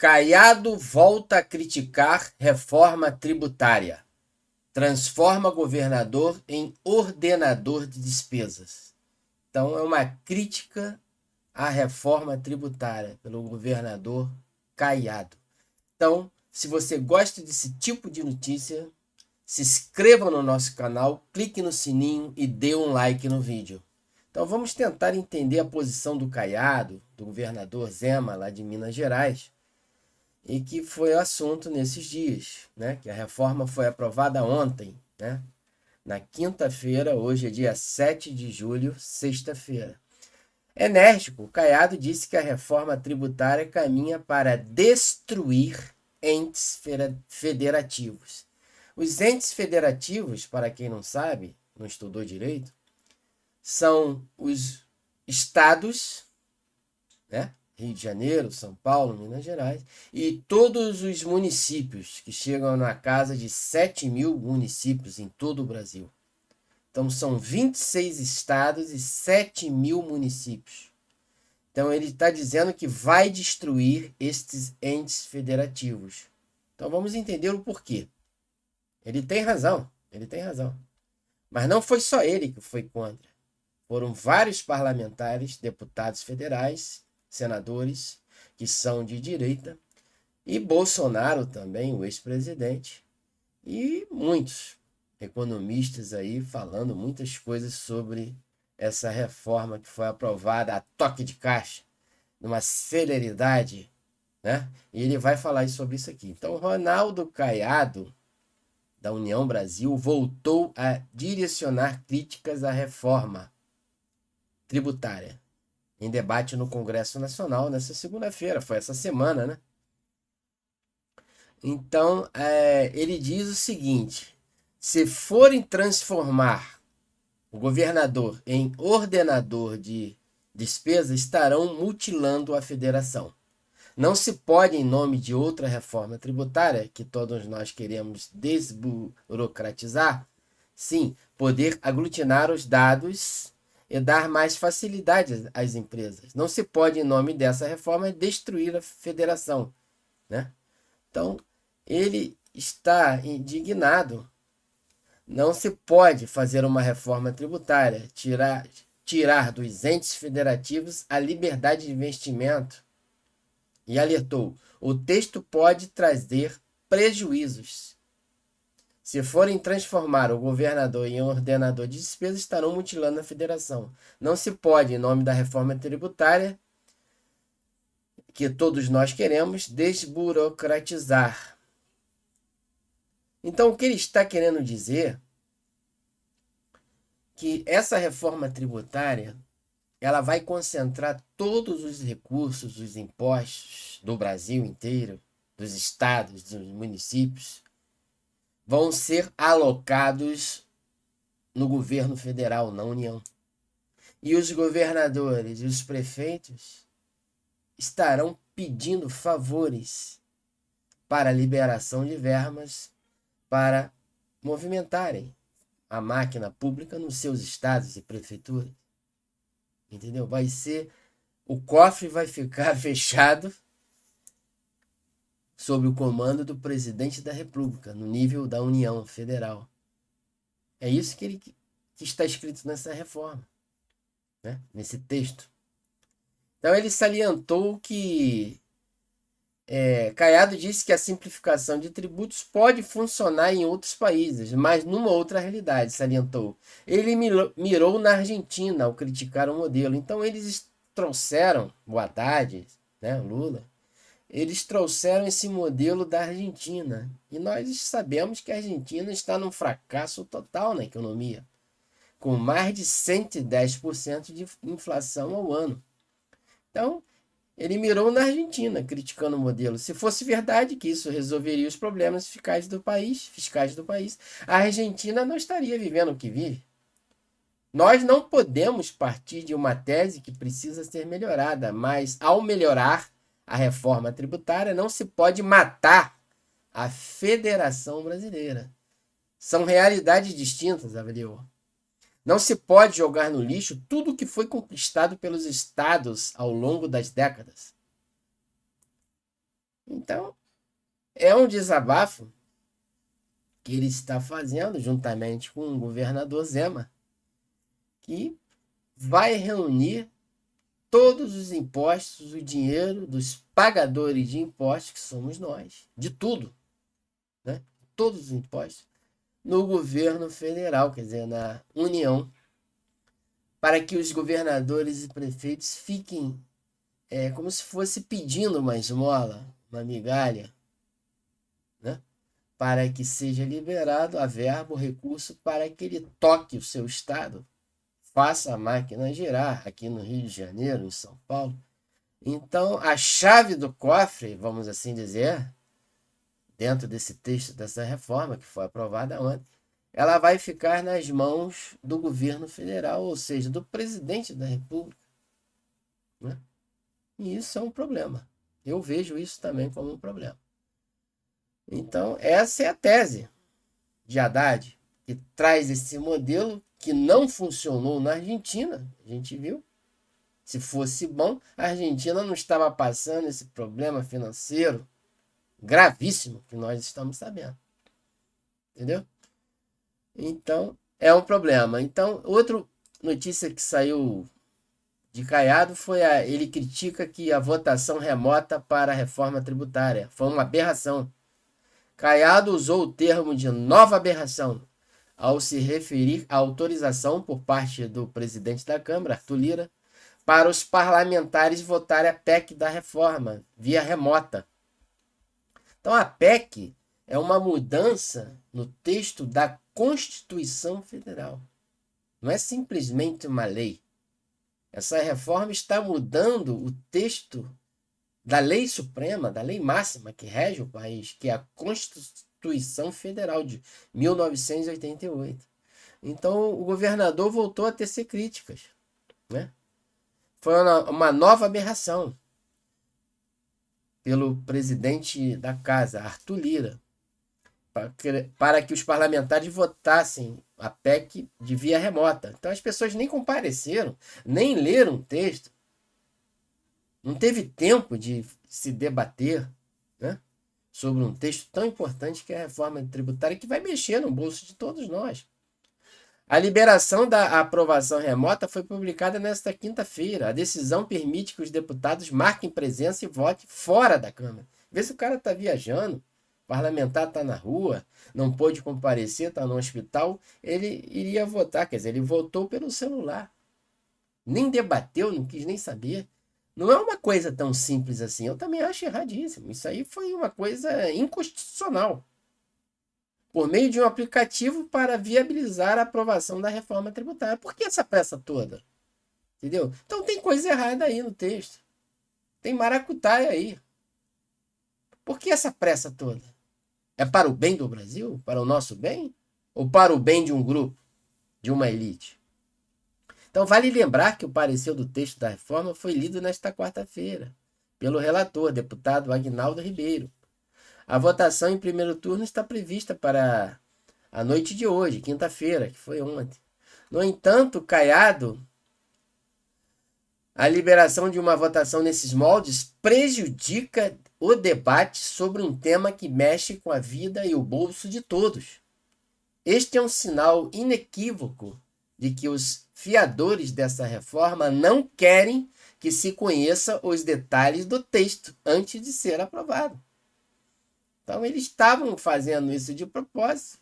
Caiado volta a criticar reforma tributária. Transforma governador em ordenador de despesas. Então, é uma crítica à reforma tributária pelo governador Caiado. Então, se você gosta desse tipo de notícia, se inscreva no nosso canal, clique no sininho e dê um like no vídeo. Então, vamos tentar entender a posição do Caiado, do governador Zema, lá de Minas Gerais, e que foi assunto nesses dias, né? Que a reforma foi aprovada ontem, né? Na quinta-feira, hoje é dia 7 de julho, sexta-feira. Enérgico, Caiado disse que a reforma tributária caminha para destruir entes federativos. Os entes federativos, para quem não sabe, não estudou direito, são os estados, né? Rio de Janeiro, São Paulo, Minas Gerais, e todos os municípios, que chegam na casa de 7.000 municípios em todo o Brasil. Então, são 26 estados e 7.000 municípios. Então, ele está dizendo que vai destruir estes entes federativos. Então, vamos entender o porquê. Ele tem razão, ele tem razão. Mas não foi só ele que foi contra. Foram vários parlamentares, deputados federais, senadores, que são de direita, e Bolsonaro também, o ex-presidente, e muitos economistas aí falando muitas coisas sobre essa reforma que foi aprovada a toque de caixa, numa celeridade, né? E ele vai falar sobre isso aqui. Então, Ronaldo Caiado, da União Brasil, voltou a direcionar críticas à reforma tributária em debate no Congresso Nacional nessa segunda-feira, foi essa semana, né? Então, ele diz o seguinte: se forem transformar o governador em ordenador de despesa, estarão mutilando a federação. Não se pode, em nome de outra reforma tributária, que todos nós queremos desburocratizar, sim, poder aglutinar os dados e dar mais facilidade às empresas. Não se pode, em nome dessa reforma, destruir a federação, né? Então, ele está indignado. Não se pode fazer uma reforma tributária, tirar dos entes federativos a liberdade de investimento. E alertou: o texto pode trazer prejuízos. Se forem transformar o governador em ordenador de despesas, estarão mutilando a federação. Não se pode, em nome da reforma tributária, que todos nós queremos, desburocratizar. Então, o que ele está querendo dizer que essa reforma tributária ela vai concentrar todos os recursos, os impostos do Brasil inteiro, dos estados, dos municípios, vão ser alocados no governo federal, na União. E os governadores e os prefeitos estarão pedindo favores para a liberação de verbas para movimentarem a máquina pública nos seus estados e prefeituras. Entendeu? Vai ser... O cofre vai ficar fechado sob o comando do presidente da República, no nível da União Federal. É isso que está escrito nessa reforma, né? Nesse texto. Então ele salientou que Caiado disse que a simplificação de tributos pode funcionar em outros países, mas numa outra realidade, salientou. Ele mirou na Argentina ao criticar o modelo. Então eles trouxeram, o Haddad, né, Lula, eles trouxeram esse modelo da Argentina. E nós sabemos que a Argentina está num fracasso total na economia, com mais de 110% de inflação ao ano. Então, ele mirou na Argentina, criticando o modelo. Se fosse verdade que isso resolveria os problemas fiscais do país, a Argentina não estaria vivendo o que vive. Nós não podemos partir de uma tese que precisa ser melhorada, mas ao melhorar a reforma tributária, não se pode matar a Federação Brasileira. São realidades distintas, avaliou. Não se pode jogar no lixo tudo o que foi conquistado pelos estados ao longo das décadas. Então, é um desabafo que ele está fazendo juntamente com o governador Zema, que vai reunir todos os impostos, o dinheiro dos pagadores de impostos, que somos nós, de tudo, né? Todos os impostos, no governo federal, quer dizer, na União, para que os governadores e prefeitos fiquem como se fosse pedindo uma esmola, uma migalha, né? Para que seja liberado a verba, o recurso, para que ele toque o seu estado, faça a máquina girar aqui no Rio de Janeiro, em São Paulo. Então, a chave do cofre, vamos assim dizer, dentro desse texto dessa reforma que foi aprovada ontem, ela vai ficar nas mãos do governo federal, ou seja, do presidente da República, né? E isso é um problema. Eu vejo isso também como um problema. Então, essa é a tese de Haddad, que traz esse modelo que não funcionou na Argentina, a gente viu. Se fosse bom, a Argentina não estava passando esse problema financeiro gravíssimo que nós estamos sabendo. Entendeu? Então, é um problema. Então, outra notícia que saiu de Caiado foi ele critica que a votação remota para a reforma tributária foi uma aberração. Caiado usou o termo de nova aberração ao se referir à autorização por parte do presidente da Câmara, Arthur Lira, para os parlamentares votarem a PEC da reforma via remota. Então, a PEC é uma mudança no texto da Constituição Federal. Não é simplesmente uma lei. Essa reforma está mudando o texto da lei suprema, da lei máxima que rege o país, que é a Constituição Federal de 1988. Então, o governador voltou a tecer críticas, né? Foi uma nova aberração pelo presidente da casa, Arthur Lira, para que os parlamentares votassem a PEC de via remota. Então, as pessoas nem compareceram, nem leram o texto. Não teve tempo de se debater, né, sobre um texto tão importante que é a reforma tributária, que vai mexer no bolso de todos nós. A liberação da aprovação remota foi publicada nesta quinta-feira. A decisão permite que os deputados marquem presença e votem fora da Câmara. Vê se o cara está viajando, o parlamentar está na rua, não pôde comparecer, está no hospital, ele iria votar. Quer dizer, ele votou pelo celular. Nem debateu, não quis nem saber. Não é uma coisa tão simples assim. Eu também acho erradíssimo. Isso aí foi uma coisa inconstitucional. Por meio de um aplicativo para viabilizar a aprovação da reforma tributária. Por que essa peça toda? Entendeu? Então tem coisa errada aí no texto. Tem maracutaia aí. Por que essa pressa toda? É para o bem do Brasil? Para o nosso bem? Ou para o bem de um grupo? De uma elite? Então vale lembrar que o parecer do texto da reforma foi lido nesta quarta-feira pelo relator, deputado Aguinaldo Ribeiro. A votação em primeiro turno está prevista para a noite de hoje, quinta-feira, que foi ontem. No entanto, Caiado, a liberação de uma votação nesses moldes prejudica o debate sobre um tema que mexe com a vida e o bolso de todos. Este é um sinal inequívoco de que os fiadores dessa reforma não querem que se conheça os detalhes do texto antes de ser aprovado. Então, eles estavam fazendo isso de propósito,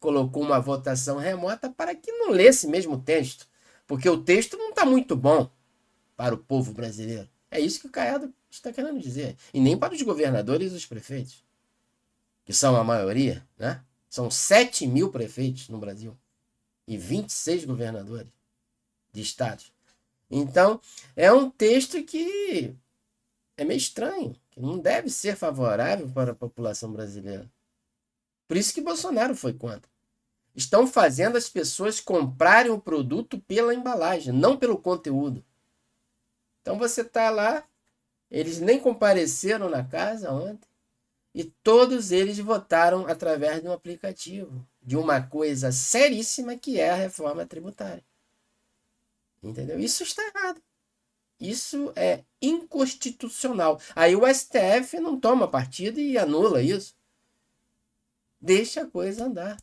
colocou uma votação remota para que não lesse mesmo o texto, porque o texto não está muito bom para o povo brasileiro. É isso que o Caiado está querendo dizer. E nem para os governadores e os prefeitos, que são a maioria, né? São 7 mil prefeitos no Brasil e 26 governadores de estados. Então, é um texto que é meio estranho, que não deve ser favorável para a população brasileira. Por isso que Bolsonaro foi contra. Estão fazendo as pessoas comprarem o produto pela embalagem, não pelo conteúdo. Então você está lá, eles nem compareceram na casa ontem, e todos eles votaram através de um aplicativo, de uma coisa seríssima que é a reforma tributária. Entendeu? Isso está errado. Isso é inconstitucional. Aí o STF não toma partido e anula isso. Deixa a coisa andar.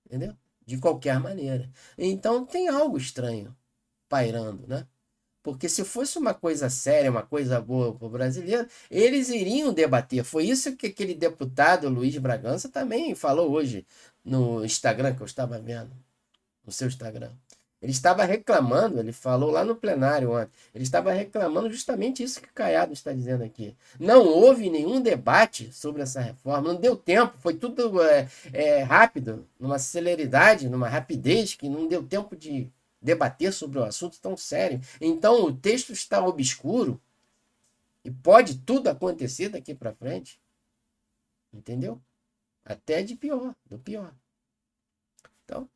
Entendeu? De qualquer maneira. Então tem algo estranho pairando, né? Porque se fosse uma coisa séria, uma coisa boa para o brasileiro, eles iriam debater. Foi isso que aquele deputado Luiz Bragança também falou hoje no Instagram, que eu estava vendo, no seu Instagram. Ele estava reclamando, ele falou lá no plenário ontem, ele estava reclamando justamente isso que o Caiado está dizendo aqui. Não houve nenhum debate sobre essa reforma, não deu tempo, foi tudo rápido, numa celeridade, numa rapidez, que não deu tempo de debater sobre o assunto tão sério. Então o texto está obscuro e pode tudo acontecer daqui para frente. Entendeu? Até de pior, do pior. Então,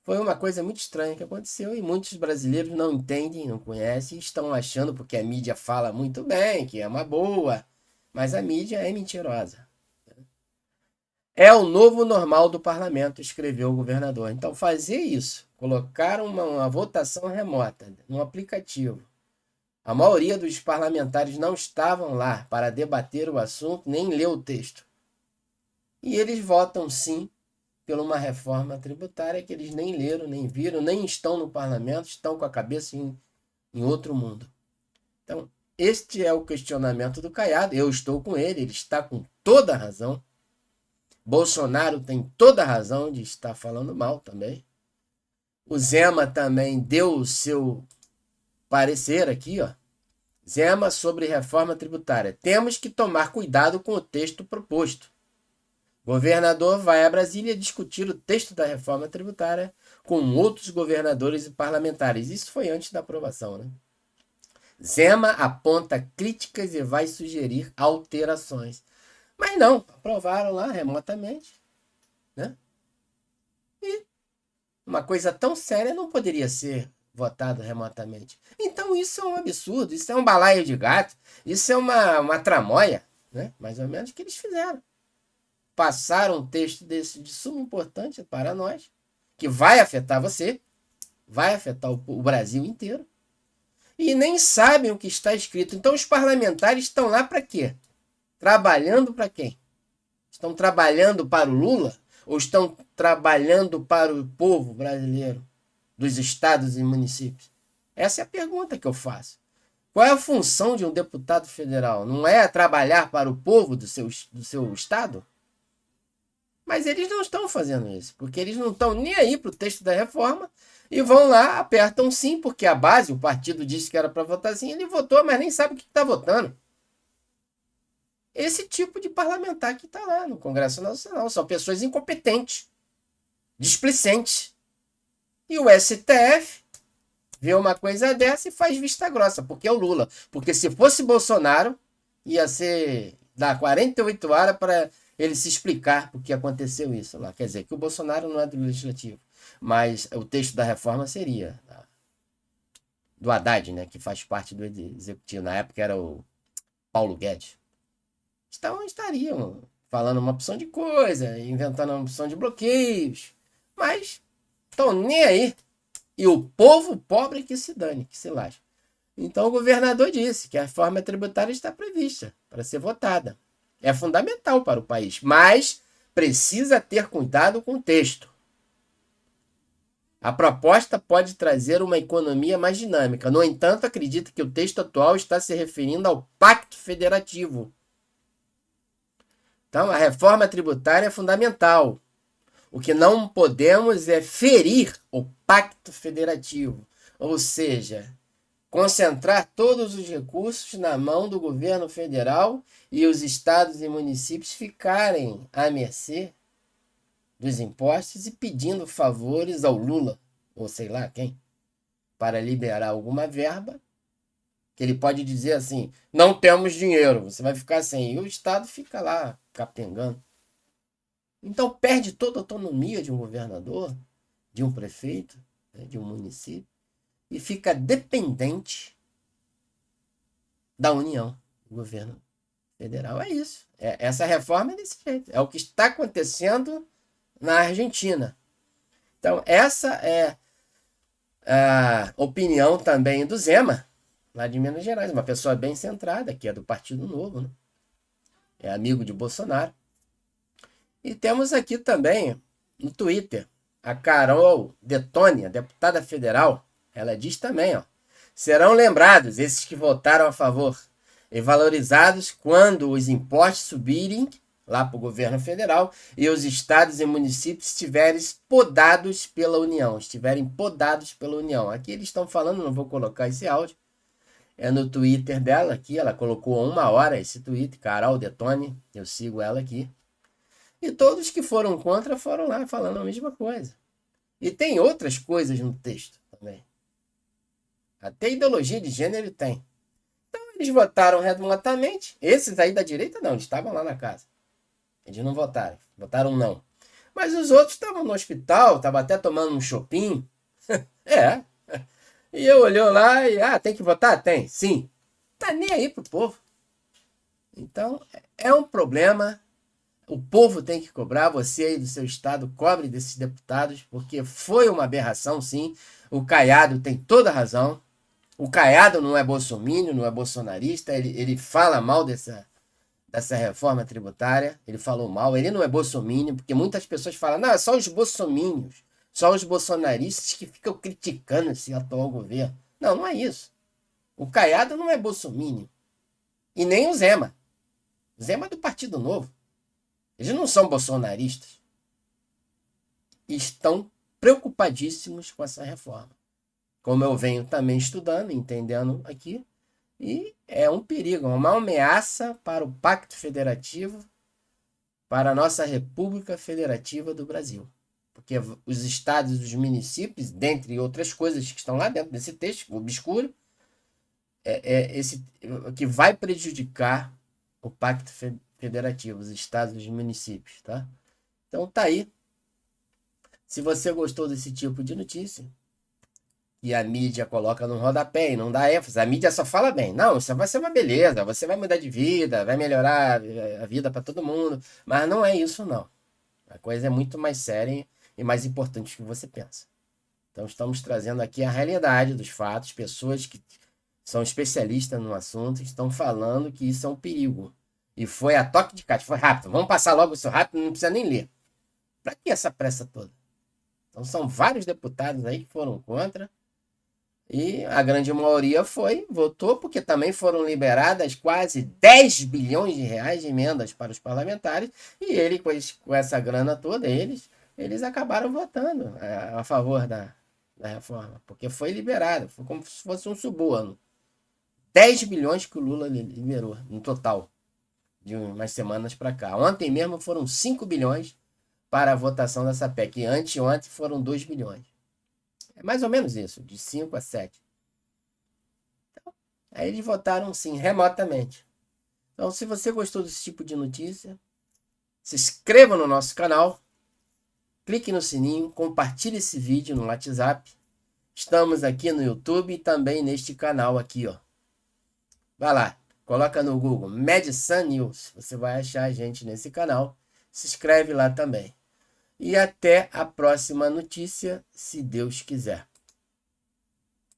foi uma coisa muito estranha que aconteceu e muitos brasileiros não entendem, não conhecem, e estão achando, porque a mídia fala muito bem, que é uma boa, mas a mídia é mentirosa. É o novo normal do parlamento, escreveu o governador. Então, fazer isso, colocar uma votação remota no aplicativo. A maioria dos parlamentares não estavam lá para debater o assunto, nem ler o texto. E eles votam sim por uma reforma tributária que eles nem leram, nem viram, nem estão no parlamento, estão com a cabeça em outro mundo. Então, este é o questionamento do Caiado. Eu estou com ele está com toda a razão. Bolsonaro tem toda a razão de estar falando mal também. O Zema também deu o seu parecer aqui, ó. Zema sobre reforma tributária. Temos que tomar cuidado com o texto proposto. Governador vai a Brasília discutir o texto da reforma tributária com outros governadores e parlamentares. Isso foi antes da aprovação, né? Zema aponta críticas e vai sugerir alterações. Mas não, aprovaram lá remotamente, né? E uma coisa tão séria não poderia ser votada remotamente. Então isso é um absurdo, isso é um balaio de gato, isso é uma tramóia, né? Mais ou menos que eles fizeram. Passaram um texto desse de suma importância para nós, que vai afetar você, vai afetar o Brasil inteiro, e nem sabem o que está escrito. Então os parlamentares estão lá para quê? Trabalhando para quem? Estão trabalhando para o Lula? Ou estão trabalhando para o povo brasileiro, dos estados e municípios? Essa é a pergunta que eu faço. Qual é a função de um deputado federal? Não é trabalhar para o povo do seu estado? Mas eles não estão fazendo isso, porque eles não estão nem aí para o texto da reforma e vão lá, apertam sim, porque a base, o partido disse que era para votar sim, ele votou, mas nem sabe o que está votando. Esse tipo de parlamentar que está lá no Congresso Nacional são pessoas incompetentes, displicentes. E o STF vê uma coisa dessa e faz vista grossa, porque é o Lula. Porque se fosse Bolsonaro, ia ser dar 48 horas para ele se explicar por que aconteceu isso lá. Quer dizer, que o Bolsonaro não é do Legislativo, mas o texto da reforma seria do Haddad, né, que faz parte do Executivo. Na época era o Paulo Guedes. Então estariam falando uma opção de coisa, inventando uma opção de bloqueios, mas estão nem aí. E o povo pobre que se dane, que se lasque. Então o governador disse que a reforma tributária está prevista para ser votada. É fundamental para o país, mas precisa ter cuidado com o texto. A proposta pode trazer uma economia mais dinâmica. No entanto, acredita que o texto atual está se referindo ao Pacto Federativo. Então, a reforma tributária é fundamental. O que não podemos é ferir o Pacto Federativo, ou seja, concentrar todos os recursos na mão do governo federal e os estados e municípios ficarem à mercê dos impostos e pedindo favores ao Lula, ou sei lá quem, para liberar alguma verba, que ele pode dizer assim, não temos dinheiro, você vai ficar sem. E o estado fica lá capengando. Então perde toda a autonomia de um governador, de um prefeito, né, de um município, e fica dependente da União, do governo federal. É isso. Essa reforma é desse jeito. É o que está acontecendo na Argentina. Então, essa é a opinião também do Zema, lá de Minas Gerais, uma pessoa bem centrada, que é do Partido Novo, né? É amigo de Bolsonaro. E temos aqui também, no Twitter, a Carol Detone, deputada federal. Ela diz também, ó, serão lembrados esses que votaram a favor e valorizados quando os impostos subirem lá para o governo federal e os estados e municípios estiverem podados pela União. Aqui eles estão falando, não vou colocar esse áudio, é no Twitter dela aqui, ela colocou 1 hora esse tweet, Carol Detone, eu sigo ela aqui. E todos que foram contra foram lá falando a mesma coisa. E tem outras coisas no texto também. Até ideologia de gênero tem. Então eles votaram remotamente. Esses aí da direita não, eles estavam lá na casa. Eles não votaram, votaram não. Mas os outros estavam no hospital, estavam até tomando um chopinho. É. E eu olhou lá e, tem que votar? Tem, sim. Tá nem aí pro povo. Então, é um problema. O povo tem que cobrar, você aí do seu estado, cobre desses deputados, porque foi uma aberração, sim. O Caiado tem toda a razão. O Caiado não é bolsominion, não é bolsonarista, ele fala mal dessa reforma tributária, ele falou mal, ele não é bolsominion, porque muitas pessoas falam, não, é só os bolsominions, só os bolsonaristas que ficam criticando esse atual governo. Não, não é isso. O Caiado não é bolsominion. E nem o Zema. O Zema é do Partido Novo. Eles não são bolsonaristas. E estão preocupadíssimos com essa reforma. Como eu venho também estudando, entendendo aqui, e é um perigo, uma ameaça para o Pacto Federativo, para a nossa República Federativa do Brasil. Porque os estados e os municípios, dentre outras coisas que estão lá dentro desse texto obscuro, esse que vai prejudicar o Pacto Federativo, os estados e os municípios, tá? Então tá aí. Se você gostou desse tipo de notícia, e a mídia coloca no rodapé e não dá ênfase, a mídia só fala bem. Não, isso vai ser uma beleza, você vai mudar de vida, vai melhorar a vida para todo mundo. Mas não é isso, não. A coisa é muito mais séria e mais importante do que você pensa. Então estamos trazendo aqui a realidade dos fatos, pessoas que são especialistas no assunto estão falando que isso é um perigo. E foi a toque de caixa, foi rápido. Vamos passar logo isso rápido, não precisa nem ler. Para que essa pressa toda? Então são vários deputados aí que foram contra. E a grande maioria votou, porque também foram liberadas quase 10 bilhões de reais de emendas para os parlamentares, e ele, com essa grana toda, eles acabaram votando a favor da reforma, porque foi liberado, foi como se fosse um suborno. 10 bilhões que o Lula liberou, no total, de umas semanas para cá. Ontem mesmo foram 5 bilhões para a votação dessa PEC, e anteontem foram 2 bilhões. É mais ou menos isso, de 5 a 7. Então, aí eles votaram sim, remotamente. Então, se você gostou desse tipo de notícia, se inscreva no nosso canal, clique no sininho, compartilhe esse vídeo no WhatsApp. Estamos aqui no YouTube e também neste canal aqui, ó. Vai lá, coloca no Google Medsan News, você vai achar a gente nesse canal. Se inscreve lá também. E até a próxima notícia, se Deus quiser.